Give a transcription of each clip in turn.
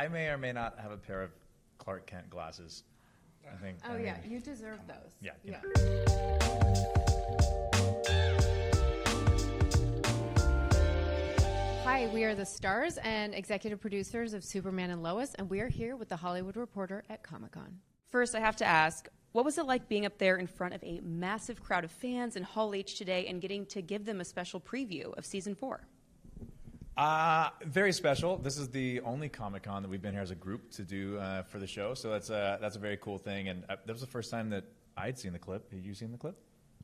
I may or may not have a pair of Clark Kent glasses. I think. Oh, yeah, you deserve those. Yeah. Hi, we are the stars and executive producers of Superman and Lois, and we are here with the Hollywood Reporter at Comic-Con. First, I have to ask, what was it like being up there in front of a massive crowd of fans in Hall H today and getting to give them a special preview of Season 4? Very special. This is the only Comic-Con that we've been here as a group to do for the show, so that's a very cool thing. And that was the first time that I'd seen the clip. Had you seen the clip?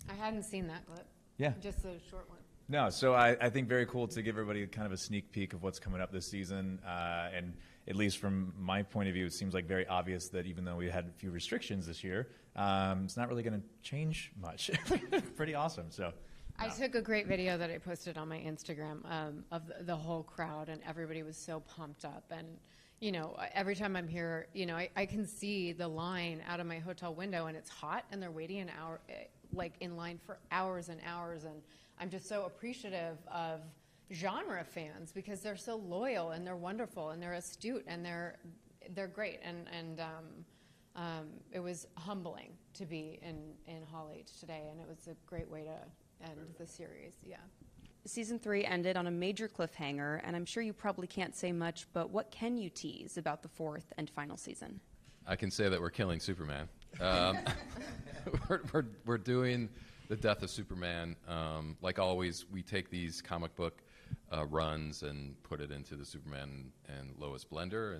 I hadn't seen that clip. Yeah. Just the short one. No, so I think very cool to give everybody kind of a sneak peek of what's coming up this season. And at least from my point of view, it seems like very obvious that even though we had a few restrictions this year, it's not really going to change much. Pretty awesome. So. I took a great video that I posted on my Instagram of the whole crowd, and everybody was so pumped up. And, you know, every time I'm here, you know, I can see the line out of my hotel window, and it's hot, and they're waiting an hour, like in line for hours and hours. And I'm just so appreciative of genre fans because they're so loyal and they're wonderful and they're astute and they're great. And it was humbling to be in Hall H today, and it was a great way to end the series. Yeah. Season 3 ended on a major cliffhanger, and I'm sure you probably can't say much, but what can you tease about the 4th and final season? I can say that we're killing Superman. We're doing the death of Superman. Like always, we take these comic book runs and put it into the Superman and Lois blender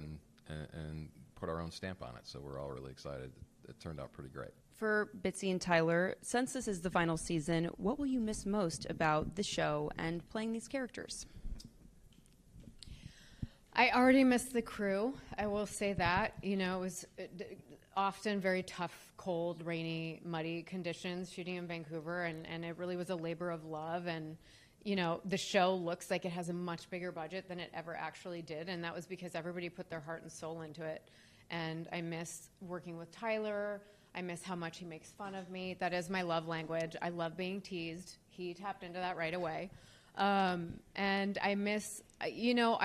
and put our own stamp on it. So we're all really excited. It turned out pretty great. For Bitsie and Tyler, since this is the final season, what will you miss most about the show and playing these characters? I already missed the crew. I will say that. You know, it was often very tough, cold, rainy, muddy conditions shooting in Vancouver, and it really was a labor of love. And, you know, the show looks like it has a much bigger budget than it ever actually did, and that was because everybody put their heart and soul into it. And I miss working with Tyler. I miss how much he makes fun of me. That is my love language. I love being teased. He tapped into that right away. And I miss, you know,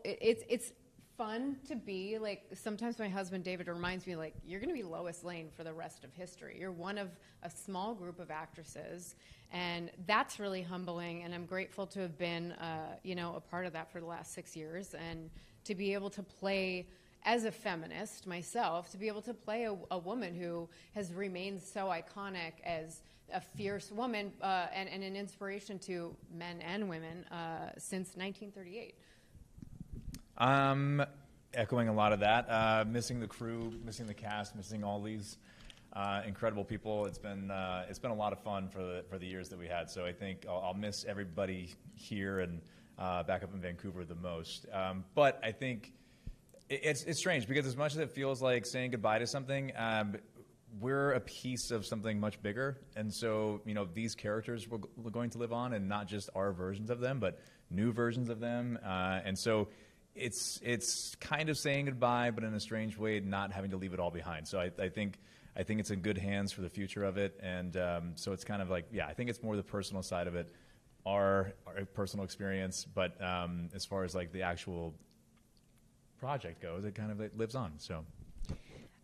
it's fun to be, like, sometimes my husband David reminds me, like, you're going to be Lois Lane for the rest of history. You're one of a small group of actresses, and that's really humbling, and I'm grateful to have been, you know, a part of that for the last 6 years, and to be able to play, as a feminist myself, to be able to play a woman who has remained so iconic as a fierce woman and an inspiration to men and women since 1938. Echoing a lot of that, missing the crew, missing the cast, missing all these incredible people. It's been a lot of fun for the years that we had. So I think I'll miss everybody here and back up in Vancouver the most. But I think it's strange because as much as it feels like saying goodbye to something, we're a piece of something much bigger. And so, you know, these characters we're going to live on, and not just our versions of them, but new versions of them. And so it's kind of saying goodbye, but in a strange way, not having to leave it all behind. So I think it's in good hands for the future of it. And so it's kind of like, yeah, I think it's more the personal side of it, our personal experience. But as far as like the actual project goes, it kind of lives on. So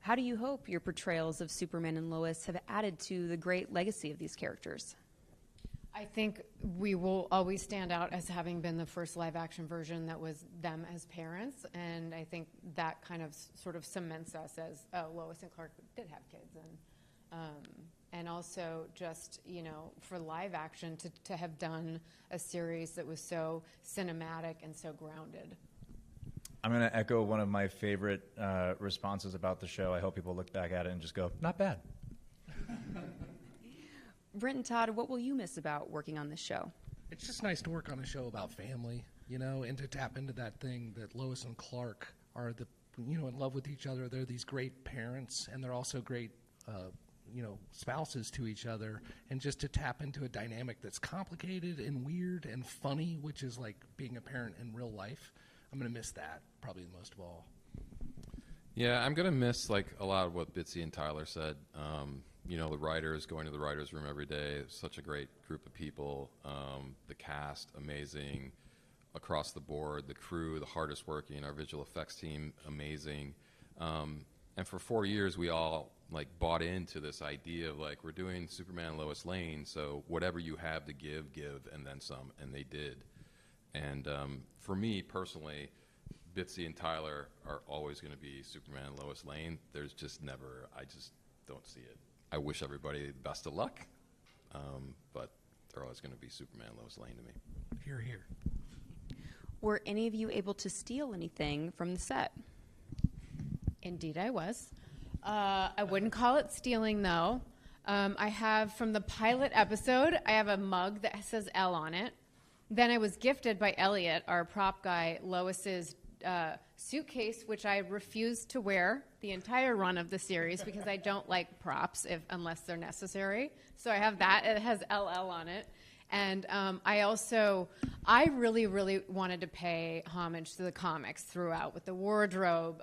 how do you hope your portrayals of Superman and Lois have added to the great legacy of these characters? I think we will always stand out as having been the first live-action version that was them as parents, and I think that kind of sort of cements us as Lois and Clark did have kids, and also just, you know, for live action to have done a series that was so cinematic and so grounded. I'm going to echo one of my favorite responses about the show. I hope people look back at it and just go, not bad. Brent and Todd, what will you miss about working on this show? It's just nice to work on a show about family, you know, and to tap into that thing that Lois and Clark are in love with each other. They're these great parents, and they're also great, spouses to each other. And just to tap into a dynamic that's complicated and weird and funny, which is like being a parent in real life. I'm going to miss that probably the most of all. Yeah, I'm going to miss like a lot of what Bitsie and Tyler said. The writers, going to the writers' room every day, such a great group of people. The cast, amazing. across the board. The crew, the hardest working, our visual effects team, amazing. And for 4 years, we all like bought into this idea of like, we're doing Superman and Lois Lane, so whatever you have to give, and then some, and they did. And for me personally, Bitsie and Tyler are always going to be Superman and Lois Lane. There's just never, I just don't see it. I wish everybody the best of luck, but they're always going to be Superman and Lois Lane to me. Hear, hear. Were any of you able to steal anything from the set? Indeed, I was. I wouldn't call it stealing, though. I have, from the pilot episode, I have a mug that says L on it. Then I was gifted by Elliot, our prop guy, Lois's suitcase, which I refused to wear the entire run of the series because I don't like props unless they're necessary. So I have that. It has LL on it. And I really, really wanted to pay homage to the comics throughout with the wardrobe,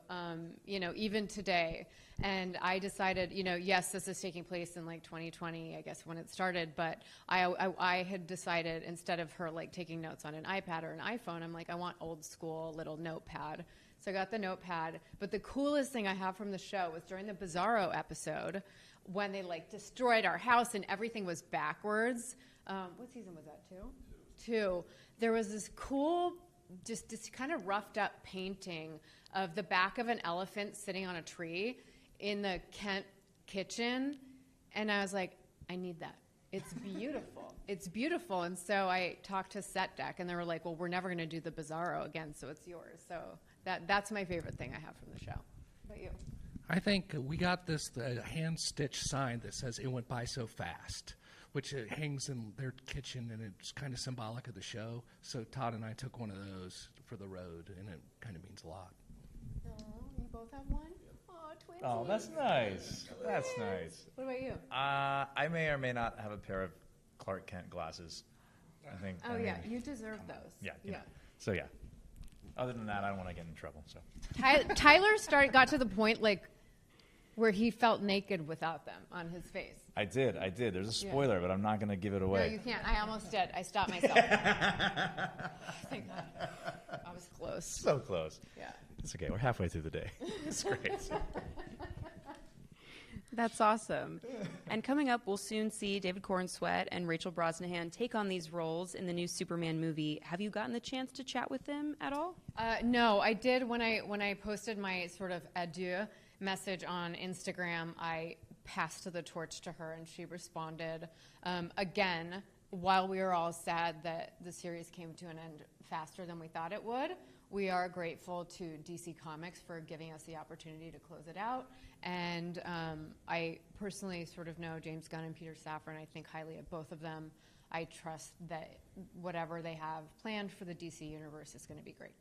even today. And I decided, yes, this is taking place in like 2020, I guess, when it started. But I had decided, instead of her like taking notes on an iPad or an iPhone, I'm like, I want old school little notepad. So I got the notepad. But the coolest thing I have from the show was during the Bizarro episode when they like destroyed our house and everything was backwards. What season was that, two? There was this cool, just this kind of roughed up painting of the back of an elephant sitting on a tree in the Kent kitchen. And I was like, I need that. It's beautiful. It's beautiful. And so I talked to Set Deck, and they were like, well, we're never going to do the Bizarro again, so it's yours. So that's my favorite thing I have from the show. What about you? I think we got this hand-stitched sign that says, "It went by so fast," which it hangs in their kitchen, and it's kind of symbolic of the show. So Todd and I took one of those for the road, and it kind of means a lot. Oh, you both have one? Oh, twins. Oh, that's nice. That's nice. What about you? I may or may not have a pair of Clark Kent glasses. I think. Oh, yeah, you deserve those. Yeah. So yeah. Other than that, I don't want to get in trouble. So. Tyler got to the point like where he felt naked without them on his face. I did. There's a spoiler, but I'm not going to give it away. No, you can't. I almost did. I stopped myself. Thank God. I was close. So close. Yeah. It's okay. We're halfway through the day. It's great. That's awesome. And coming up, we'll soon see David Corenswet and Rachel Brosnahan take on these roles in the new Superman movie. Have you gotten the chance to chat with them at all? No, I did when I posted my sort of adieu message on Instagram. I passed the torch to her, and she responded. Again, while we were all sad that the series came to an end faster than we thought it would, we are grateful to DC Comics for giving us the opportunity to close it out. And I personally sort of know James Gunn and Peter Safran. I think highly of both of them. I trust that whatever they have planned for the DC universe is going to be great.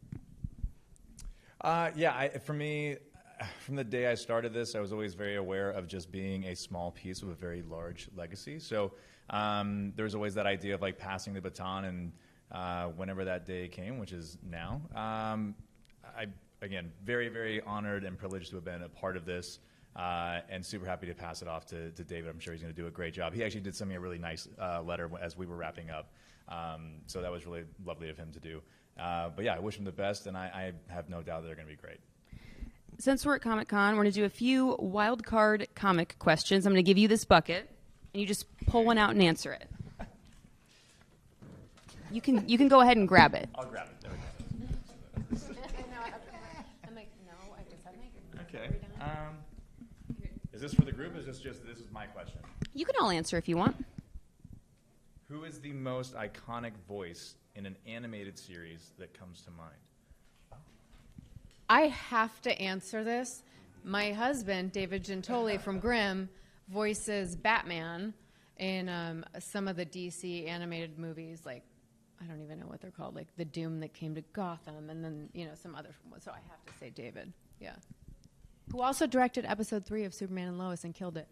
For me, from the day I started this, I was always very aware of just being a small piece of a very large legacy. So there's always that idea of like passing the baton, and whenever that day came, which is now, again, very, very honored and privileged to have been a part of this, and super happy to pass it off to David. I'm sure he's going to do a great job. He actually did send me a really nice letter as we were wrapping up, so that was really lovely of him to do. But yeah, I wish him the best, and I have no doubt they're going to be great. Since we're at Comic-Con, we're going to do a few wildcard comic questions. I'm going to give you this bucket, and you just pull one out and answer it. You can go ahead and grab it. I'll grab it. There we go. I'm like, no, I guess I'm like, Okay. Is this for the group? Or is this is my question? You can all answer if you want. Who is the most iconic voice in an animated series that comes to mind? I have to answer this. My husband, David Gentoli from Grimm, voices Batman in some of the DC animated movies, like, I don't even know what they're called, like The Doom That Came to Gotham, and then, some other, so I have to say David, yeah. Who also directed episode 3 of Superman and Lois and killed it.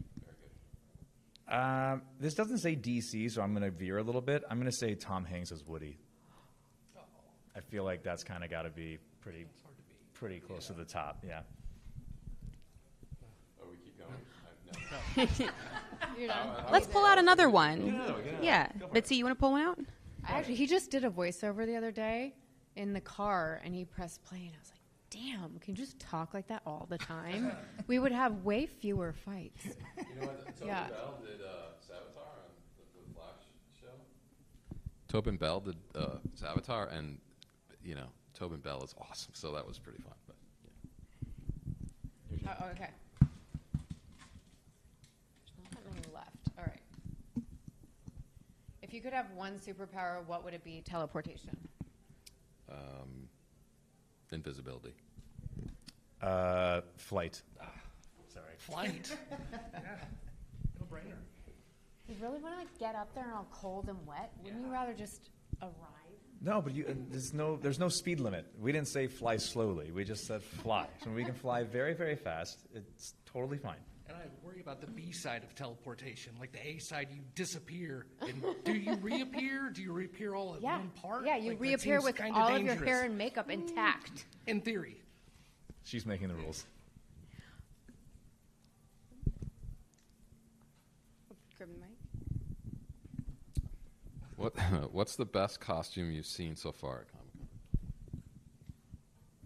This doesn't say DC, so I'm going to veer a little bit. I'm going to say Tom Hanks as Woody. I feel like that's kind of got to be pretty close to the top, yeah. Oh, we keep going? You're done? Let's pull out another one. Yeah. Yeah. Bitsy, you want to pull one out? Actually, he just did a voiceover the other day, in the car, and he pressed play, and I was like, damn, can you just talk like that all the time? We would have way fewer fights. You know what? Tobin Yeah. Bell did Savitar on the Flash show. Tobin Bell did Savitar, and Tobin Bell is awesome, so that was pretty fun. But Oh, okay. There's not that many left. All right. If you could have one superpower, what would it be? Teleportation. Invisibility. Flight. Sorry. Flight. Yeah. No brainer. You really want to get up there and all cold and wet? Wouldn't you rather just arrive? No, but there's no speed limit. We didn't say fly slowly. We just said fly. So we can fly very, very fast. It's totally fine. And I worry about the B side of teleportation. Like the A side, you disappear. And do you reappear? Do you reappear all at one part? Yeah, you Like, that reappear seems with kinda all of your dangerous. hair and makeup intact. In theory. She's making the rules. Grab the mic. What's the best costume you've seen so far at Comic-Con?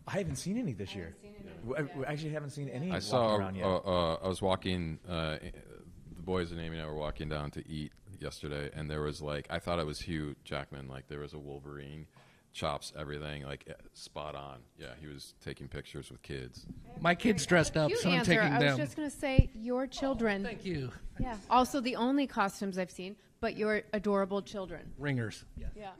I haven't seen any this year. We actually haven't seen any I walking saw. around yet. I was walking. The boys and Amy and I were walking down to eat yesterday, and there was I thought it was Hugh Jackman. There was a Wolverine, chops, everything, spot on. Yeah, he was taking pictures with kids. My kid's dressed up, Cute so I'm answer. taking I them. was just going to say your children. Thank you. Yeah. Also, the only costumes I've seen, but your adorable children. Ringers. Yes. Yeah.